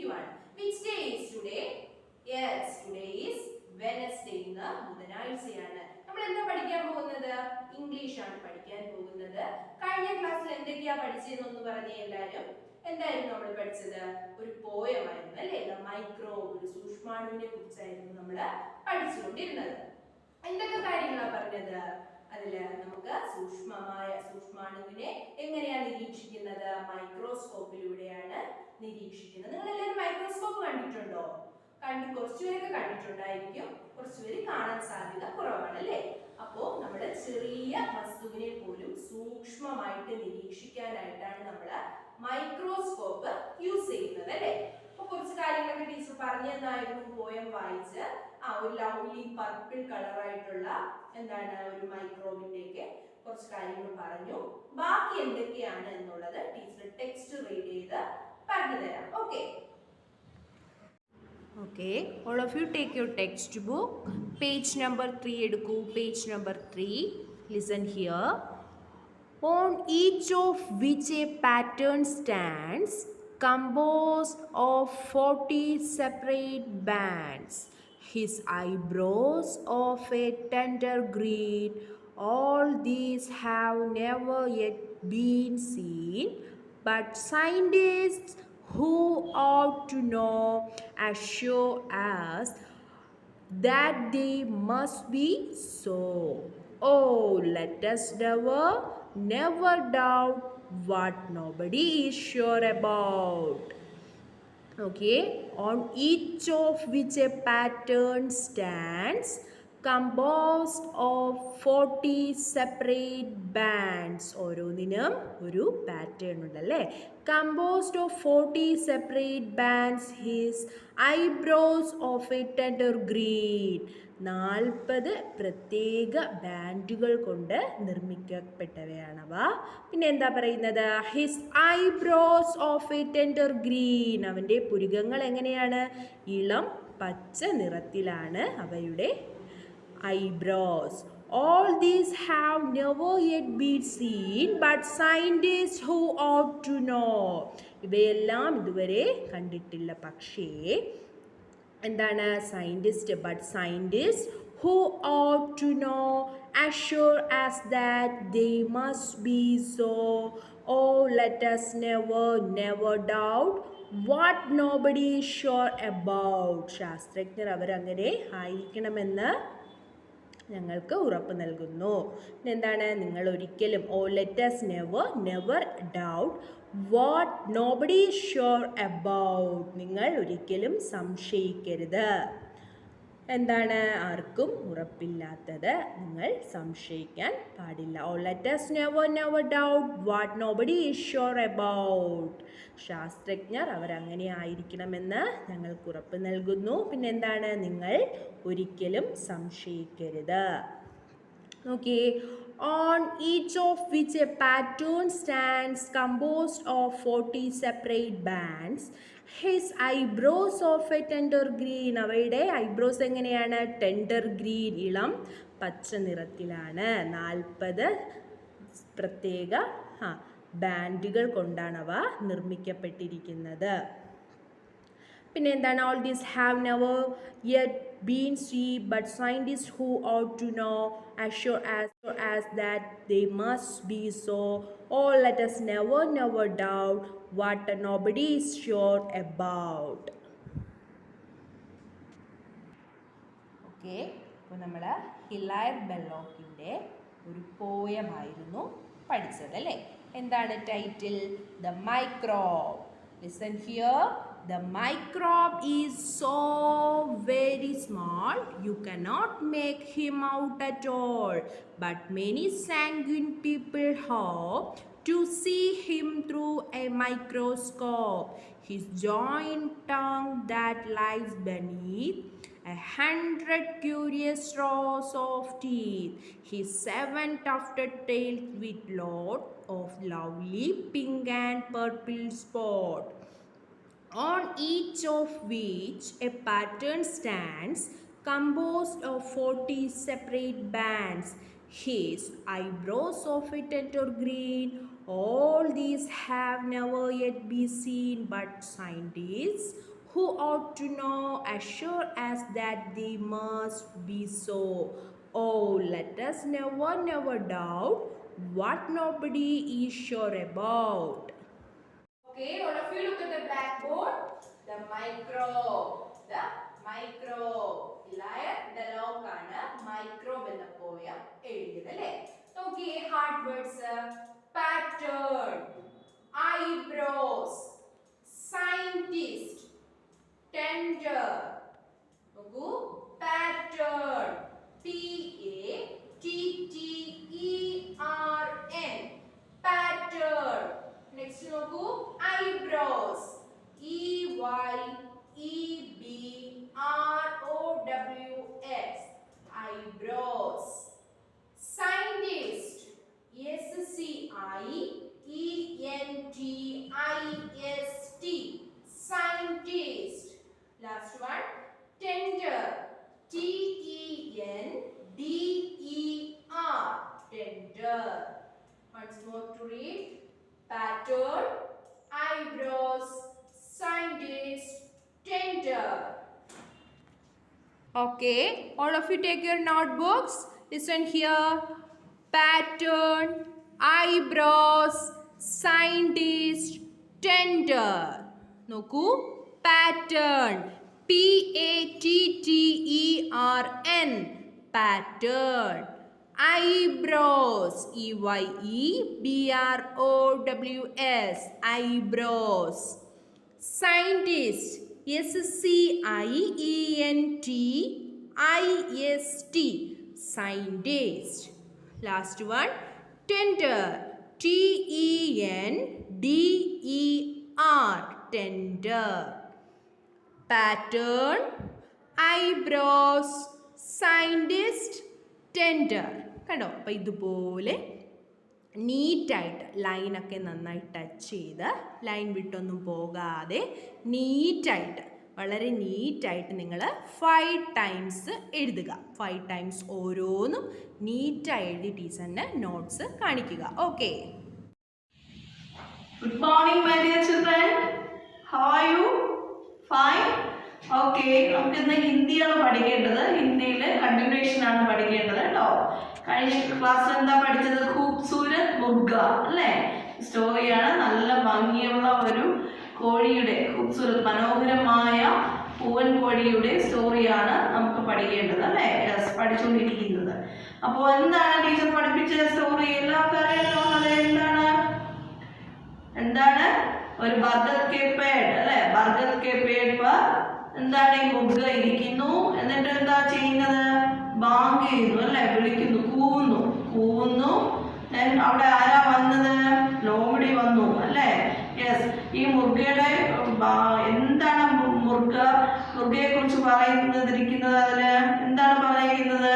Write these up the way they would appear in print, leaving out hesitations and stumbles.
2021. Which day is today? Yes, today is Wednesday. ഇന്ന് ബുധനാഴ്ചയാണ്. നമ്മൾ എന്താ പഠിക്കാൻ പോകുന്നത്? ഇംഗ്ലീഷ് ആണ് പഠിക്കാൻ പോകുന്നത്. കഴിഞ്ഞ ക്ലാസ്സിൽ എന്തൊക്കെയാ പഠിച്ചതെന്ന് പറഞ്ഞേ എല്ലാവരും. എന്തായിരുന്നു നമ്മൾ പഠിച്ചത്? ഒരു പോയം ആയിരുന്നു അല്ലേ? ദ മൈക്രോബ്, ഒരു സൂക്ഷ്മാണുവിനെ കുറിച്ചായിരുന്നു നമ്മൾ പഠിച്ചുകൊണ്ടിരുന്നത്. എന്തൊക്കെ കാര്യങ്ങളാണ് പറഞ്ഞത്? അതില് നമുക്ക് സൂക്ഷ്മാണുവിനെ എങ്ങനെയാണ് നിരീക്ഷിക്കുന്നത്? മൈക്രോസ്കോപ്പിലൂടെയാണ് നിരീക്ഷിക്കുന്നത്. നിങ്ങൾ എല്ലാവരും മൈക്രോസ്കോപ്പ് കണ്ടിട്ടുണ്ടോ? കുറച്ചുപേരൊക്കെ കണ്ടിട്ടുണ്ടായിരിക്കും, കുറച്ചുപേര് കാണാൻ സാധ്യത കുറവാണ് അല്ലേ? അപ്പോ നമ്മുടെ ചെറിയ വസ്തുവിനെ പോലും സൂക്ഷ്മമായിട്ട് നിരീക്ഷിക്കാനായിട്ടാണ് നമ്മൾ മൈക്രോസ്കോപ്പ് യൂസ് ചെയ്യുന്നത് അല്ലേ? അപ്പൊ കുറച്ച് കാര്യങ്ങളൊക്കെ ടീച്ചർ പറഞ്ഞു തന്നായിരുന്നു പോയം വായിച്ച്. ഒരു ലവ്ലി പർപ്പിൾ കളറായിട്ടുള്ള എന്താണ് ഒരു മൈക്രോബിന്റെയൊക്കെ കുറച്ച് കാര്യങ്ങൾ പറഞ്ഞു. ബാക്കി എന്തൊക്കെയാണ് എന്നുള്ളത് ടീച്ചർ ടെക്സ്റ്റ് റീഡ് ചെയ്ത് പറഞ്ഞു തരാം. Okay, all of you take your textbook, page number 3 edukku, page number 3. Listen here. On each of which a pattern stands, composed of 40 separate bands. His eyebrows of a tender green, all these have never yet been seen, but scientists who ought to know assure us that they must be so. Oh, let us never doubt what nobody is sure about. Okay, on each of which a pattern stands, composed of 40 separate bands. ഓരോന്നിനും ഒരു pattern ഉണ്ടല്ലേ? Composed of 40 separate bands, his eyebrows of a tender green. 40 പ്രത്യേക ബാൻഡുകൾ കൊണ്ട് നിർമ്മിക്കപ്പെട്ടവയാണവ. പിന്നെ എന്താ പറയുന്നത്? His eyebrows of A tender green. അവൻ്റെ പുരികങ്ങൾ എങ്ങനെയാണ്? ഇളം പച്ച നിറത്തിലാണ് അവയുടെ eyebrows. All these have never yet been seen, but scientists who ought to know. ഇവയെല്ലാം ഇതുവരെ കണ്ടിട്ടില്ല, പക്ഷേ എന്താണ്? Scientist, but scientist who ought to know assure us that they must be so. Oh, let us never doubt what nobody is sure about. ശാസ്ത്രജ്ഞർ അവരങ്ങനെ ആയിരിക്കണമെന്ന് ഞങ്ങൾക്ക് ഉറപ്പ് നൽകുന്നു. എന്താണ്? നിങ്ങൾ ഒരിക്കലും let us never doubt what nobody is sure about. നിങ്ങൾ ഒരിക്കലും സംശയിക്കരുത്. എന്താണ്? ആർക്കും ഉറപ്പില്ലാത്തത് നിങ്ങൾ സംശയിക്കാൻ പാടില്ല. let us never doubt what nobody is sure about. ശാസ്ത്രജ്ഞർ അവരങ്ങനെ ആയിരിക്കണമെന്ന് ഞങ്ങൾക്ക് ഉറപ്പ് നൽകുന്നു. പിന്നെ എന്താണ്? നിങ്ങൾ ഒരിക്കലും സംശയിക്കരുത്. Okay, on each of which a pattern stands, composed of 40 separate bands, his eyebrows of a tender green. അവയുടെ ഐബ്രോസ് എങ്ങനെയാണ്? ടെൻഡർ ഗ്രീൻ, ഇളം പച്ച നിറത്തിലാണ്. 40 പ്രത്യേക ബാൻഡുകൾ കൊണ്ടാണവ നിർമ്മിക്കപ്പെട്ടിരിക്കുന്നത്. പിന്നെ എന്താണ്? all these have never yet been seen, but scientists who ought to know assure us that they must be so. Oh, let us never doubt what nobody is sure about. Okay, അപ്പോൾ നമ്മൾ ഹിലായർ ബെല്ലോക്കിൻ്റെ ഒരു പോയമായിരുന്നു പഠിച്ചത് അല്ലേ? എന്താണ് title? The microbe. Listen here. The microbe is so very small, you cannot make him out at all. But many sanguine people hope to see him through a microscope. His joint tongue that lies beneath 100 curious rows of teeth. His 7 tufted tails with lot of lovely pink and purple spot. On each of which a pattern stands, composed of 40 separate bands. His eyebrows of a tender green. All these have never yet been seen, but scientists who ought to know assure us that they must be so. Oh, let us never doubt what nobody is sure about. Okay, all of you look at the blackboard. The microbe. The microbe. Liar, the log ആണ് microbe എന്ന poem എഴുതിയത് അല്ലേ? നോക്കിയേ hard words. Pattern, eyebrows, scientist, tender. നോക്കൂ pattern. P-A-T-T-E-R-N. Pattern. Next നോക്കൂ eyebrows. E-Y-E-B-R-O-W-S. Eyebrows. Scientist. S-C-I-E-N-T-I-S-T. Scientist. Last one. Tender. T-E-N-D-E-R. Tender. Once more to read. Pattern, eyebrows, scientist, tender. Okay, all of you take your notebooks. Listen here. Pattern, eyebrows, scientist, tender. Noku pattern. P-A-T-T-E-R-N. Pattern. Eyebrows. E-Y-E-B-R-O-W-S. Eyebrows. Scientist. S-C-I-E-N-T-I-S-T. Scientist. Last one. Tender. T-E-N-D-E-R. Tender. Pattern, eyebrows, scientist, tender. കണ്ടോ? അപ്പോൾ ഇതുപോലെ നീറ്റായിട്ട് ലൈനൊക്കെ നന്നായി touch ചെയ്ത് line വിട്ടൊന്നും പോകാതെ നീറ്റായിട്ട് വളരെ നീറ്റായിട്ട് നിങ്ങൾ 5 ടൈംസ് എഴുതുക. 5 ടൈംസ് ഓരോന്നും നീറ്റായി എഴുതി ടീച്ചറിന് നോട്ട്സ് കാണിക്കുക. Okay. Good morning my dear children. How are you? Fine. Okay, നമുക്ക് ഇന്ന് ഹിന്ദിയാണ് പഠിക്കേണ്ടത്. ഹിന്ദിയിൽ കണ്ടിന്യൂഷൻ ആണ് പഠിക്കേണ്ടത് കേട്ടോ. കഴിഞ്ഞ ക്ലാസ്സിൽ എന്താ പഠിച്ചത്? ഖൂബ്സൂരത് മുർഗ അല്ലേ? സ്റ്റോറിയാണ്. നല്ല ഭംഗിയുള്ള ഒരു കോഴിയുടെ, ഖൂബ്സൂരത് മനോഹരമായ പൂവൻ കോഴിയുടെ സ്റ്റോറിയാണ് നമുക്ക് പഠിക്കേണ്ടത് അല്ലേ? പഠിച്ചുകൊണ്ടിരിക്കുന്നത്. അപ്പോൾ എന്താണ് ടീച്ചർ പഠിപ്പിച്ച സ്റ്റോറി? എല്ലാവർക്കും അറിയാലോ. അത് എന്താണ്? ഒരു ബർഗത് കെ പേഡ് അല്ലെ? ബർഗത് കെ പേഡ് പർ എന്താണ് ഈ മുർഗ ഇരിക്കുന്നു. എന്നിട്ട് എന്താ ചെയ്യുന്നത്? ബാങ്ക് ചെയ്യുന്നു അല്ലെ? വിളിക്കുന്നു, കൂവുന്നു. അവിടെ ആരാ വന്നത്? ലോമഡി വന്നു അല്ലെ? യെസ്. ഈ മുർഗയുടെ എന്താണ് മുർഗയെ കുറിച്ച് പറയുന്നതിരിക്കുന്നത്? അതില് എന്താണ് പറയുന്നത്?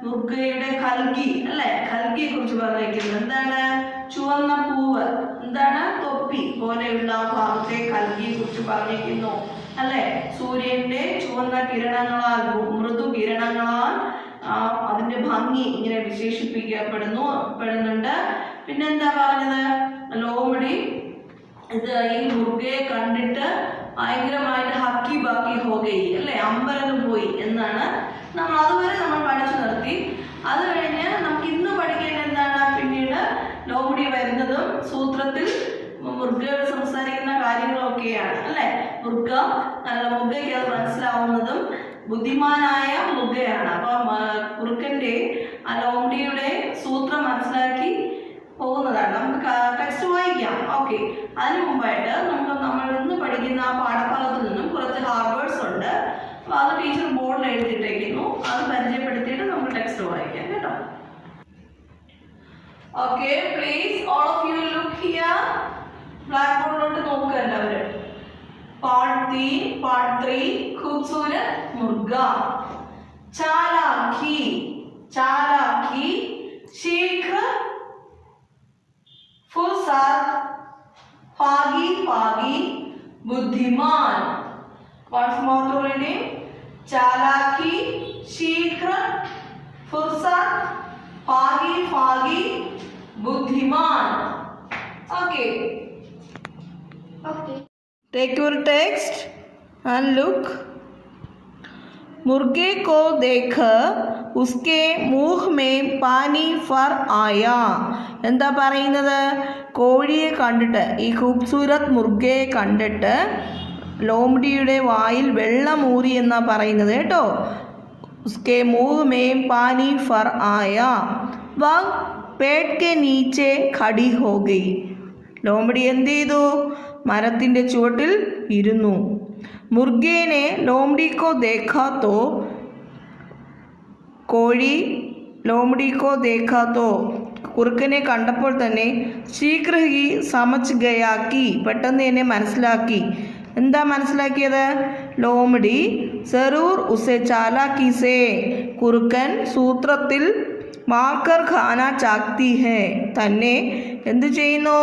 മുർഗയുടെ ഖൽഗി അല്ലെ? ഖൽഗിയെ കുറിച്ച് പറഞ്ഞിരിക്കുന്നത് എന്താണ്? ചുവന്ന പൂവ്, എന്താണ്? തൊപ്പി പോലെയുള്ള ഭാഗത്തെ ഖൽഗിയെ കുറിച്ച് പറഞ്ഞിരിക്കുന്നു അല്ലെ? സൂര്യന്റെ ചുവന്ന കിരണങ്ങളാൽ, മൃദു കിരണങ്ങളാൽ അതിന്റെ ഭംഗി ഇങ്ങനെ വിശേഷിപ്പിക്കപ്പെടുന്നുണ്ട്. പിന്നെന്താ പറഞ്ഞത്? ലോമഡി ഇത് ഈ മുർഗയെ കണ്ടിട്ട് ഭയങ്കരമായിട്ട് ഹക്കി ബാക്കി ഹോഗയി അല്ലെ? അമ്പരന്ന് പോയി എന്നാണ് അതുവരെ നമ്മൾ പഠിച്ചു നിർത്തി. അത് കഴിഞ്ഞ് നമുക്ക് ഇന്ന് പഠിക്കേണ്ട എന്താണ്? പിന്നീട് ലോമഡി വരുന്നതും സൂത്രത്തിൽ മുർഗയോട് സംസാരിക്കുന്ന കാര്യങ്ങളൊക്കെയാണ് അല്ലെ? മുർഗയ്ക്ക് അത് മനസ്സിലാവുന്നതും ബുദ്ധിമാനായ മുർഗയാണ്. അപ്പൊ കുറുക്കന്റെ ആ ലോമഡിയുടെ സൂത്രം മനസ്സിലാക്കി പോകുന്നതാണ്. നമുക്ക് ടെക്സ്റ്റ് വായിക്കാം. ഓക്കെ, അതിനു മുമ്പായിട്ട് നമ്മൾ ഇന്ന് പഠിക്കുന്ന ആ പാഠഭാഗത്തിൽ നിന്നും കുറച്ച് ഹാർവേഡ്സ് ഉണ്ട്. അപ്പൊ അത് ടീച്ചർ ബോർഡിൽ എഴുതിയിട്ടേക്കുന്നു. അത് പരിചയപ്പെടുത്തിയിട്ട് നമുക്ക് ടെക്സ്റ്റ് വായിക്കാം കേട്ടോ. Okay, please all of you look here. Black ബോർഡിലോട്ട് നോക്കുക എല്ലാവരും. പാർട്ട് 3 खूबसूरत मुर्गा. चालाकी शीघ्र फुर्सत फागी बुद्धिमान. Once more to reading. चालाकी शीघ्र फुर्सत फागी बुद्धिमान. Okay. Take your text and look. मुर्गे को देखकर उसके मुँह में पानी फर आया. എന്താ പറയുന്നത്? കോഴിയെ കണ്ടിട്ട്, ഈ ഖൂബ്സൂരത് മുർഗയെ കണ്ടിട്ട് ലോംഡിയുടെ വായിൽ വെള്ളമൂറി എന്നാ പറയുന്നത് കേട്ടോ. उसके मुँह में पानी फर आया. वह पेड़ के नीचे खड़ी हो गई. ലോംബടി എന്ത് ചെയ്തു? മരത്തിൻ്റെ ചുവട്ടിൽ ഇരുന്നു. മുർഗേനെ ലോംഡിക്കോ ദേഖാത്തോ, കോഴി ലോംഡിക്കോ ദേഖാത്തോ കുറുക്കനെ കണ്ടപ്പോൾ തന്നെ ശീഘ്രഹി സമജ് ഗയാക്കി, പെട്ടെന്ന് തന്നെ മനസ്സിലാക്കി. എന്താ മനസ്സിലാക്കിയത്? ലോംഡി സറൂർ ഉസെ ചാലാക്കി സേ, കുറുക്കൻ സൂത്രത്തിൽ മാർക്കർ ഖാന ചാക്തി ഹേ, തന്നെ എന്തു ചെയ്യുന്നു?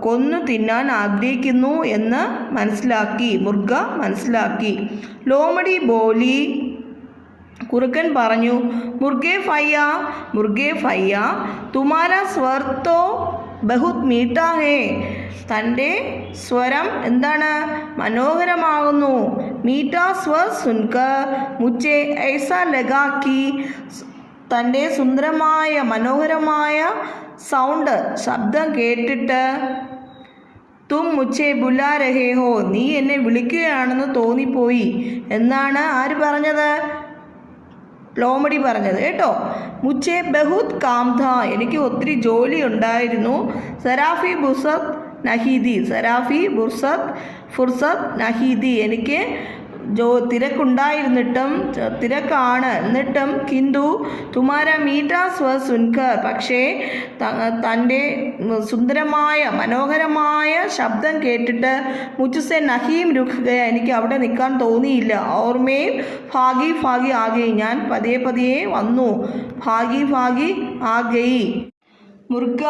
കൊന്നു തിന്നാൻ ആഗ്രഹിക്കുന്നു എന്ന് മനസ്സിലാക്കി. മുർഗ മനസ്സിലാക്കി. ലോമഡി ബോലി, കുറുക്കൻ പറഞ്ഞു, മുർഗേ ഫയ്യ തുമാരാ സ്വർ തോ ബഹുത് മീഠാ ഹേ, തൻ്റെ സ്വരം എന്താണ്? മനോഹരമാകുന്നു. മീഠാ സ്വർ സുൻകർ മുझे ऐसा लगा कि, തൻ്റെ സുന്ദരമായ മനോഹരമായ സൗണ്ട്, ശബ്ദം കേട്ടിട്ട് തും മുझे ബുലാ രഹേ ഹോ, നീ എന്നെ വിളിക്കുകയാണെന്ന് തോന്നിപ്പോയി എന്നാണ് ആര് പറഞ്ഞത്? ലോമഡി പറഞ്ഞത് കേട്ടോ. മുझे ബഹുത് കാം ഥാ, എനിക്ക് ഒത്തിരി ജോലി ഉണ്ടായിരുന്നു. സരാഫി ഫുർസത് നഹീദി, എനിക്ക് തിരക്കാണ് എന്നിട്ടും കിന്തു തുമാര മീഠാ സ്വർ സുൻകർ, പക്ഷേ തൻ്റെ സുന്ദരമായ മനോഹരമായ ശബ്ദം കേട്ടിട്ട് മുझसे നഹീം രുഖ് ഗയ, എനിക്ക് അവിടെ നിൽക്കാൻ തോന്നിയില്ല. ഓർമ്മയും ഭാഗി ആകെ, ഞാൻ പതിയെ വന്നു. ഭാഗി ആകെയി. മുർഗ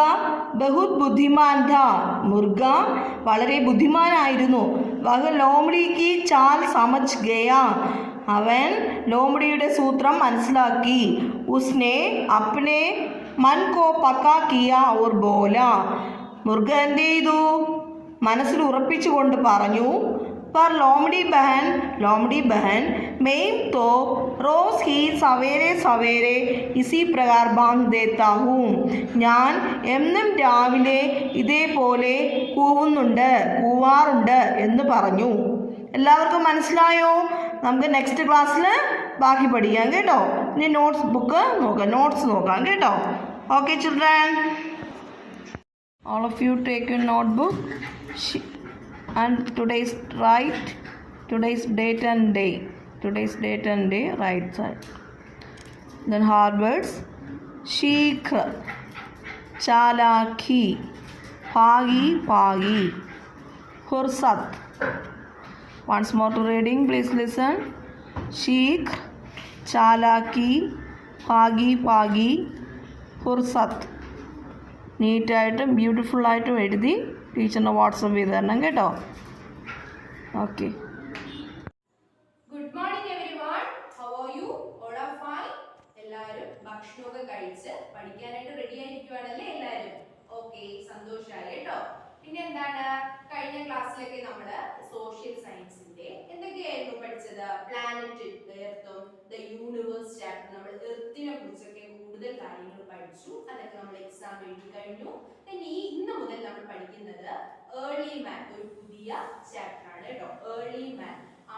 ബഹുത് ബുദ്ധിമാൻ ഥാ, മുർഗ വളരെ ബുദ്ധിമാനായിരുന്നു. വഹ ലോമഡി കി ചാൽ സമജ് ഗയ, അവൻ ലോമഡിയുടെ സൂത്രം മനസ്സിലാക്കി. ഉസ്നെ അപ്നെ മൻ കോ പക്കാ കിയ ഓർ ബോല, മുർഗ എന്ത് ചെയ്തു? മനസ്സിൽ ഉറപ്പിച്ചുകൊണ്ട് പറഞ്ഞു. पर लोमड़ी बहन मैं तो रोज़ ही सवेरे इसी प्रकार बांग देता हूँ, ഞാൻ എന്നും രാവിലെ ഇതേപോലെ കൂവാറുണ്ട് എന്ന് പറഞ്ഞു. എല്ലാവർക്കും മനസ്സിലായോ? നമുക്ക് നെക്സ്റ്റ് ക്ലാസ്സിൽ ബാക്കി പഠിക്കാം കേട്ടോ. ഇനി നോട്ട്സ് നോക്കാം കേട്ടോ. Okay children, all of you take your notebook and today's date and day right side. Then hard words: sheikh, chalaki, pagi, fursat. Once more to reading, please listen. sheikh, chalaki, pagi, fursat. നീറ്റായിട്ടും ബ്യൂട്ടിഫുള്ളായിട്ടും എഴുതി ടീച്ചറിന് WhatsApp ചെയ്ത് തരണം കേട്ടോ. Okay. Good morning everyone, how are you? All are fine? എല്ലാവരും ഭക്ഷണമൊക്കെ കഴിച്ച് പഠിക്കാനായിട്ട് ready ആയിരിക്കുവാണല്ലേ എല്ലാവരും? ഓക്കെ, സന്തോഷമായി കേട്ടോ. പിന്നെ എന്താണ്, കഴിഞ്ഞ ക്ലാസ്സിലൊക്കെ നമ്മൾ സോഷ്യൽ സയൻസിന്റെ എന്തൊക്കെയായിരുന്നു പഠിച്ചത്? പ്ലാനറ്റ് എർത്തും ദ യൂണിവേഴ്സ് ചാപ്റ്റർ, നമ്മൾ എർത്തിനെ കുറിച്ചൊക്കെ കൂടുതൽ കാര്യങ്ങൾ പഠിച്ചു. അതൊക്കെ നമ്മൾ എക്സാം എഴുതി കഴിഞ്ഞു. ഇന്ന് മുതൽ നമ്മൾ പഠിക്കുന്നത് ഏർലി മാൻ, ഒരു പുതിയ ചാപ്റ്റർ ആണ് കേട്ടോ. ഏർലി മാൻ,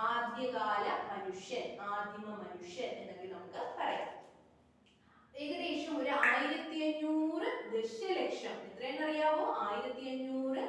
ആദ്യകാല മനുഷ്യൻ, ആദിമ മനുഷ്യൻ എന്നൊക്കെ നമുക്ക് പറയാം. ഏകദേശം ഒരു 1500 ദശലക്ഷം, എത്രയെന്നറിയാവോ? 1500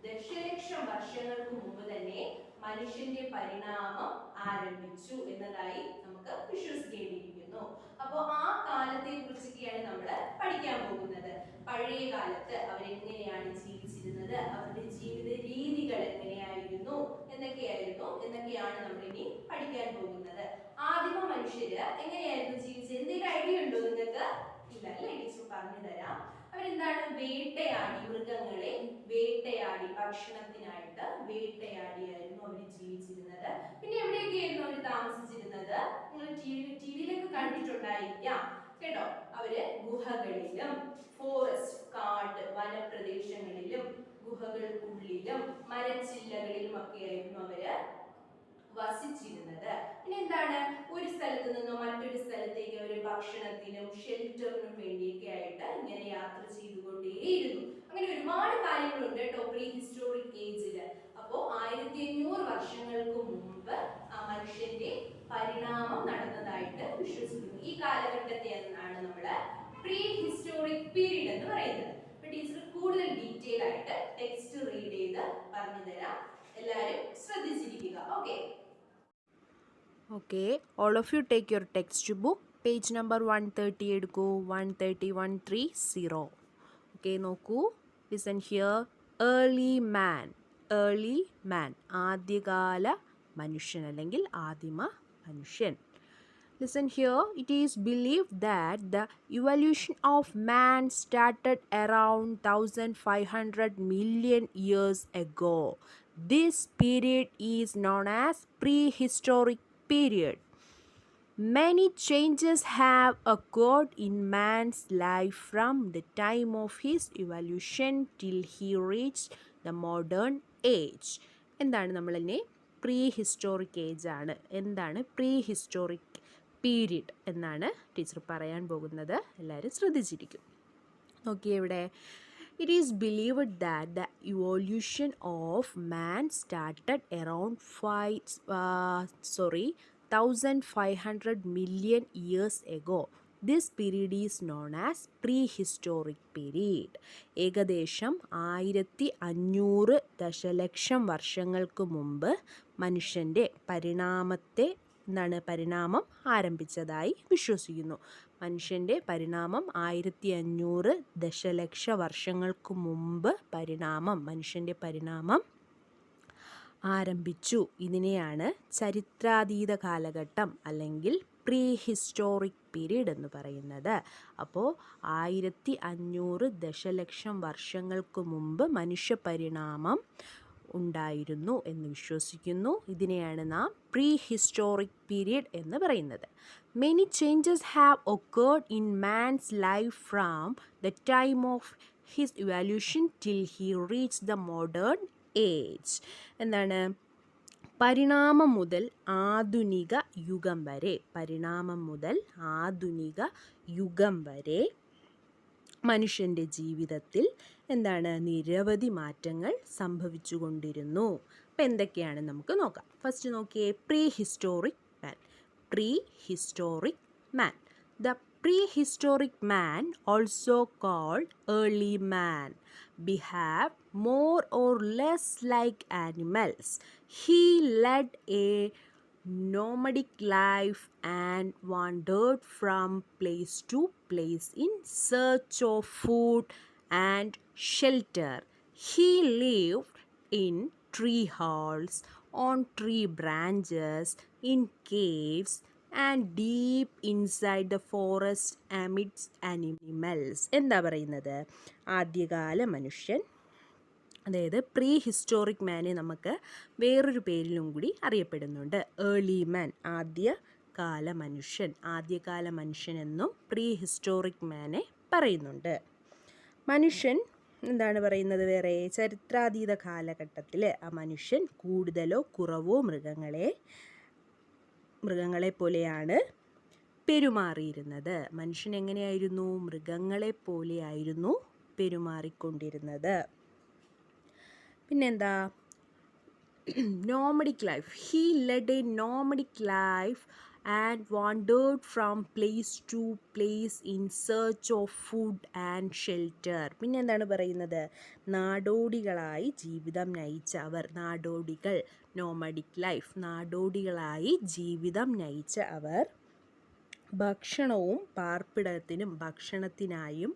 ദശലക്ഷം വർഷങ്ങൾക്ക് മുമ്പ് തന്നെ മനുഷ്യന്റെ പരിണാമം ആരംഭിച്ചു എന്നതായി നമുക്ക് വിശ്വസിക്കേണ്ടിയിരിക്കുന്നു. അപ്പോൾ ആ കാലത്തെ കുറിച്ചൊക്കെയാണ് നമ്മൾ പഠിക്കാൻ പോകുന്നത്. പഴയ കാലത്ത് അവരെങ്ങനെയാണ് ജീവിച്ചിരുന്നത്, അവരുടെ ജീവിത രീതികൾ എങ്ങനെയായിരുന്നു എന്നൊക്കെയാണ് നമ്മൾ ഇനി പഠിക്കാൻ പോകുന്നത്. ആദിമ മനുഷ്യര് എങ്ങനെയായിരുന്നു ജീവിച്ചത്? എന്തെങ്കിലും ഐഡിയ ഉണ്ടോ നിങ്ങൾക്ക്? ഇല്ല അല്ലേ? ടീച്ചർ പറഞ്ഞു തരാം. അവരെന്താണ്? വേട്ടയാടി, മൃഗങ്ങളെ വേട്ടയാടി, ഭക്ഷണത്തിനായിട്ട് വേട്ടയാടിയായിരുന്നു അവർ ജീവിച്ചിരുന്നത്. പിന്നെ എവിടെയൊക്കെയായിരുന്നു അവർ താമസിച്ചിരുന്നത്? നിങ്ങൾ ടിവിയിലൊക്കെ കണ്ടിട്ടുണ്ടായിരിക്കാം കേട്ടോ. അവര് ഗുഹകളിലും, ഫോറസ്റ്റ്, കാട്, വനപ്രദേശങ്ങളിലും, ഗുഹകൾക്കുള്ളിലും, മരച്ചില്ലകളിലും ഒക്കെ ആയിരുന്നു അവര് വസിച്ചിരുന്നത്. പിന്നെ എന്താണ്, ഒരു സ്ഥലത്ത് നിന്നും മറ്റൊരു സ്ഥലത്തേക്ക് അവർ ഭക്ഷണത്തിനും ഷെൽറ്ററിനും വേണ്ടിയൊക്കെ ആയിട്ട് ഇങ്ങനെ യാത്ര ചെയ്തുകൊണ്ടേയിരുന്നു. അങ്ങനെ ഒരുപാട് കാര്യങ്ങളുണ്ട് കേട്ടോ പ്രീ ഹിസ്റ്റോറിക് ഏജില്. അപ്പോ 1500 വർഷങ്ങൾക്ക് മുമ്പ് ആ മനുഷ്യന്റെ പരിണാമം നടന്നതായിട്ട് വിശ്വസിക്കുന്നു. ഈ കാലഘട്ടത്തെ ആണ് നമ്മള് പ്രീ ഹിസ്റ്റോറിക് പീരീഡ് എന്ന് പറയുന്നത്. ടീച്ചർ കൂടുതൽ ഡീറ്റെയിൽ ആയിട്ട് ടെക്സ്റ്റ് റീഡ് ചെയ്ത് പറഞ്ഞു തരാം. എല്ലാവരും ശ്രദ്ധിച്ചിരിക്കുക. Okay, all of you take your textbook, page number 130 എടുക്കൂ. 130, 130. Okay, നോക്കൂ. Listen here. Early man. ആദ്യകാല മനുഷ്യൻ അല്ലെങ്കിൽ ആദിമ മനുഷ്യൻ. Listen here. It is believed that the evolution of man started around 1500 million years ago. This period is known as prehistoric period. Many changes have occurred in man's life from the time of his evolution till he reached the modern age. എന്താണ് നമ്മളിനെ pre historic age ആണ്. എന്താണ് pre historic period എന്നാണ് teacher പറയാൻ പോകുന്നത്. എല്ലാവരും ശ്രദ്ധിച്ചിരിക്കും. നോക്കിയേ ഇവിടെ. It is believed that the evolution of man started around 1500 million years ago. This period is known as prehistoric period. ഏകദേശം 1500 ദശലക്ഷം വർഷങ്ങൾക്ക് മുമ്പ് മനുഷ്യൻ്റെ പരിണാമം ആരംഭിച്ചതായി വിശ്വസിക്കുന്നു. മനുഷ്യൻ്റെ പരിണാമം 1500 ദശലക്ഷ വർഷങ്ങൾക്ക് മുമ്പ് മനുഷ്യൻ്റെ പരിണാമം ആരംഭിച്ചു. ഇതിനെയാണ് ചരിത്രാതീത കാലഘട്ടം അല്ലെങ്കിൽ പ്രീ ഹിസ്റ്റോറിക് പീരീഡ് എന്ന് പറയുന്നത്. അപ്പോൾ 1500 ദശലക്ഷം വർഷങ്ങൾക്ക് മുമ്പ് മനുഷ്യ പരിണാമം ഉണ്ടായിരുന്നു എന്ന് വിശ്വസിക്കുന്നു. ഇതിനെയാണ് നാം പ്രീ ഹിസ്റ്റോറിക് പീരീഡ് എന്ന് പറയുന്നത്. Many changes have occurred in man's life from the time of his evolution till he reached the modern age. എന്താണ് പരിണാമം മുതൽ ആധുനിക യുഗം വരെ മനുഷ്യൻ്റെ ജീവിതത്തിൽ എന്താണ് നിരവധി മാറ്റങ്ങൾ സംഭവിച്ചു കൊണ്ടിരുന്നു. അപ്പം എന്തൊക്കെയാണ് നമുക്ക് നോക്കാം. ഫസ്റ്റ് നോക്കിയേ, pre historic man. The prehistoric man, also called early man, behaved more or less like animals. He led a nomadic life and wandered from place to place in search of food and shelter. He lived in tree halls, on tree branches, in caves, and deep inside the forest amidst animals. എന്താ പറയുന്നത്, ആദ്യകാല മനുഷ്യൻ, അതായത് pre historic മാനെ നമുക്ക് വേറൊരു പേരിലും കൂടി അറിയപ്പെടുന്നുണ്ട്. ഏർലി മാൻ, ആദ്യകാല മനുഷ്യൻ എന്നും പ്രീ ഹിസ്റ്റോറിക് മാനെ പറയുന്നുണ്ട്. മനുഷ്യൻ എന്താണ് പറയുന്നത്, വേറെ ചരിത്രാതീത കാലഘട്ടത്തിൽ ആ മനുഷ്യൻ കൂടുതലോ കുറവോ മൃഗങ്ങളെ പോലെയാണ് പെരുമാറിയിരുന്നത്. മനുഷ്യൻ എങ്ങനെയായിരുന്നു, മൃഗങ്ങളെ പോലെയായിരുന്നു പെരുമാറിക്കൊണ്ടിരുന്നത്. പിന്നെന്താ, nomadic life. He led a nomadic life and wandered from place to place in search of food and shelter. പിന്നെ എന്താണ് പറയുന്നത്, നാടോടികളായി ജീവിതം നയിച്ച അവർ, നാടോടികൾ, നോമഡിക് ലൈഫ്, നാടോടികളായി ജീവിതം നയിച്ച അവർ ഭക്ഷണവും പാർപ്പിടത്തിനും ഭക്ഷണത്തിനായും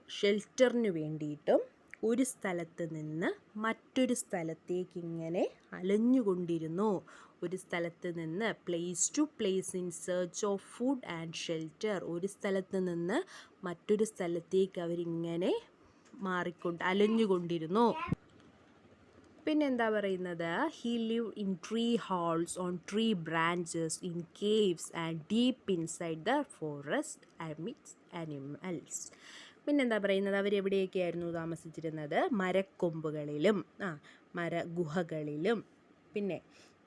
ഷെൽറ്ററിനു വേണ്ടിയിട്ടും ഒരു സ്ഥലത്ത് നിന്ന് മറ്റൊരു സ്ഥലത്തേക്ക് ഇങ്ങനെ അലഞ്ഞുകൊണ്ടിരുന്നു. ഒരു സ്ഥലത്ത് നിന്ന് place to place in search of food and shelter, ഒരു സ്ഥലത്ത് നിന്ന് മറ്റൊരു സ്ഥലത്തേക്ക് അവരിങ്ങനെ അലഞ്ഞുകൊണ്ടിരുന്നു. പിന്നെന്താ പറയുന്നത്, he live in tree holes, on tree branches, in caves and deep inside the forest amidst animals. പിന്നെന്താ പറയുന്നത്, അവരെവിടെയൊക്കെയായിരുന്നു താമസിച്ചിരുന്നത്, മരക്കൊമ്പുകളിലും ഗുഹകളിലും പിന്നെ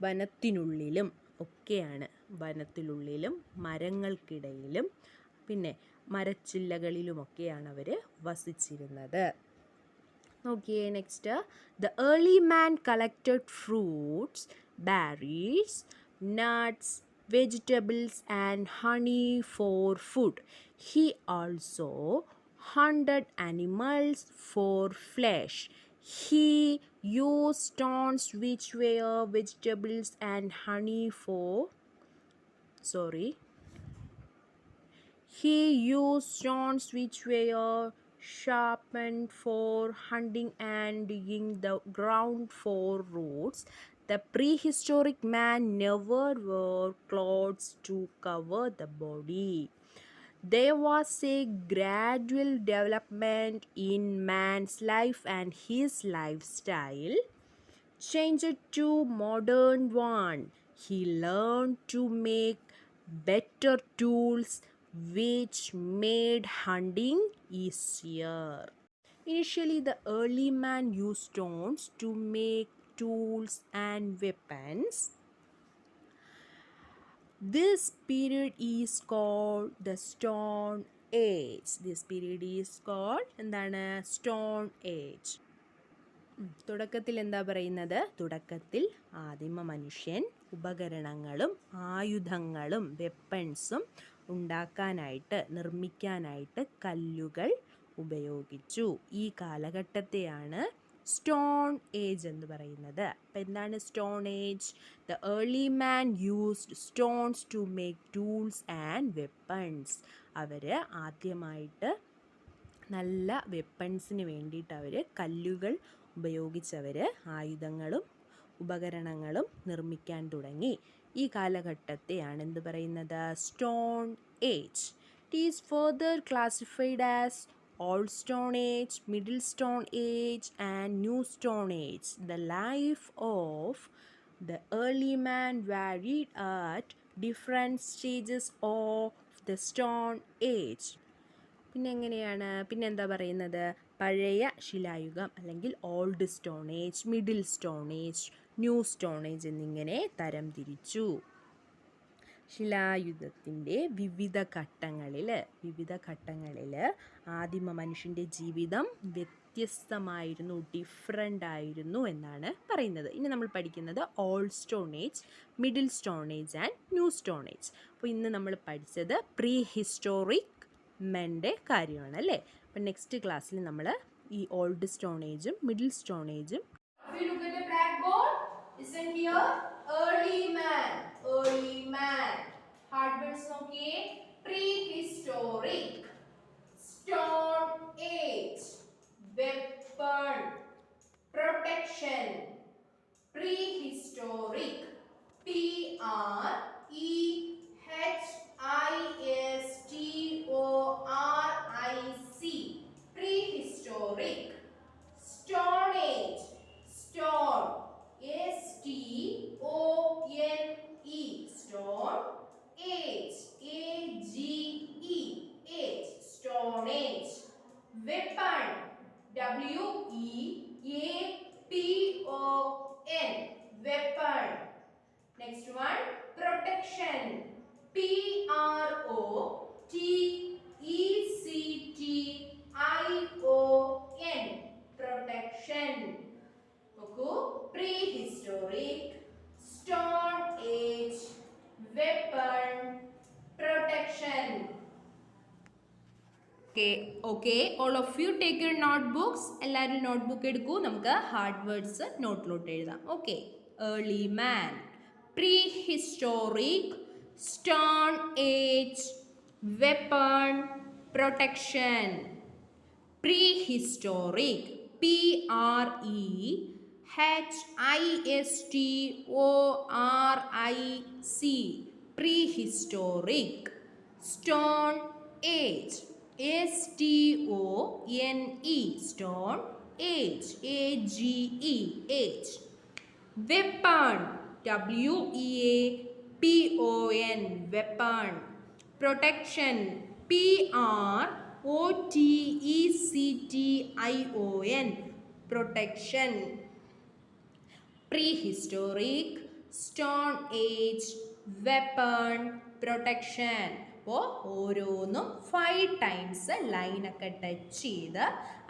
വനത്തിനുള്ളിലും ഒക്കെയാണ്. വനത്തിനുള്ളിലും മരങ്ങൾക്കിടയിലും പിന്നെ മരച്ചില്ലകളിലുമൊക്കെയാണ് അവർ വസിച്ചിരുന്നത്. നോക്കിയേ next. The early man collected fruits, berries, nuts, vegetables and honey for food. He also hunted animals for flesh. He used stones which were vegetables and honey for He used stones which were sharpened for hunting and digging the ground for roots. The prehistoric man never wore clothes to cover the body. There was a gradual development in man's life, and his lifestyle changed to modern one. He learned to make better tools which made hunting easier. Initially, the early man used stones to make tools and weapons. This period is called the Stone Age. This period is called എന്താണ്? Stone Age. തുടക്കത്തിൽ എന്താ പറയുന്നത്? തുടക്കത്തിൽ ആദിമ മനുഷ്യൻ ഉപകരണങ്ങളും ആയുധങ്ങളും വെപ്പൺസും ഉണ്ടാക്കാനായിട്ട് നിർമ്മിക്കാനായിട്ട് കല്ലുകൾ ഉപയോഗിച്ചു. ഈ കാലഘട്ടത്തെയാണ് സ്റ്റോൺ ഏജ് എന്ന് പറയുന്നത്. അപ്പം എന്താണ് stone age? The early man used stones to make tools and weapons. അവർ ആദ്യമായിട്ട് നല്ല വെപ്പൺസിന് വേണ്ടിയിട്ട് അവർ കല്ലുകൾ ഉപയോഗിച്ചവർ ആയുധങ്ങളും ഉപകരണങ്ങളും നിർമ്മിക്കാൻ തുടങ്ങി. ഈ കാലഘട്ടത്തെയാണ് എന്ത് പറയുന്നത്? Stone age. It is further classified as Old Stone Age, Middle Stone Age and New Stone Age. The life of the early man varied at different stages of the Stone Age. പിന്നെന്താ പറയുന്നത്? പഴയ ശിലായുഗം അല്ലെങ്കിൽ old stone age, middle stone age, new stone age എന്നിങ്ങനെ തരം തിരിച്ചു. ശിലായുഗത്തിൻ്റെ വിവിധ ഘട്ടങ്ങളിൽ ആദിമ മനുഷ്യൻ്റെ ജീവിതം വ്യത്യസ്തമായിരുന്നു, ഡിഫറൻ്റ് ആയിരുന്നു എന്നാണ് പറയുന്നത്. ഇനി നമ്മൾ പഠിക്കുന്നത് old stone age, middle stone age and new stone age. അപ്പോൾ ഇന്ന് നമ്മൾ പഠിച്ചത് പ്രീ ഹിസ്റ്റോറിക് മെൻ്റെ കാര്യമാണ് അല്ലേ. അപ്പം നെക്സ്റ്റ് ക്ലാസ്സിൽ നമ്മൾ ഈ ഓൾഡ് സ്റ്റോൺ ഏജും മിഡിൽ സ്റ്റോൺ ഏജും Listen here, early man. Hard words നോക്കിയേ. Prehistoric, Stone Age, weapon, protection. Prehistoric, Prehistoric. Prehistoric. Stone Age, stone, S-T-O-N-E, Stone Age, A-G-E, age, Stone Age. Weapon, W-E-A-P-O-N, weapon. Next one, protection, P-R-O-T-E-C-T-I-O-N, protection. Prehistoric, Stone Age, weapon, protection. Okay, all of you take your notebooks. എല്ലാവരും notebook എടുക്കൂ. നമുക്ക് hard words നോട്ടിലോട്ട് എഴുതാം. Okay, early man, prehistoric, stone age, weapon, protection. Prehistoric, P-R-E-H-I-S-T-O-R-I-C, prehistoric. Stone Age, S-T-O-N-E, Stone Age, A-G-E, age. Weapon, W-E-A-P-O-N, weapon. Protection, P-R-O-T-E-C-T-I-O-N, protection. Prehistoric, stone age, weapon, protection. അപ്പോൾ ഓരോന്നും 5 times ലൈനൊക്കെ touch ചെയ്ത്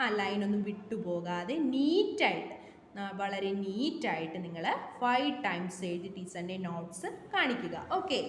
ആ ലൈനൊന്നും വിട്ടുപോകാതെ നീറ്റായിട്ട് വളരെ നീറ്റായിട്ട് നിങ്ങൾ 5 times എഴുതി ടീച്ചറിൻ്റെ നോട്ട്സ് കാണിക്കുക. ഓക്കെ.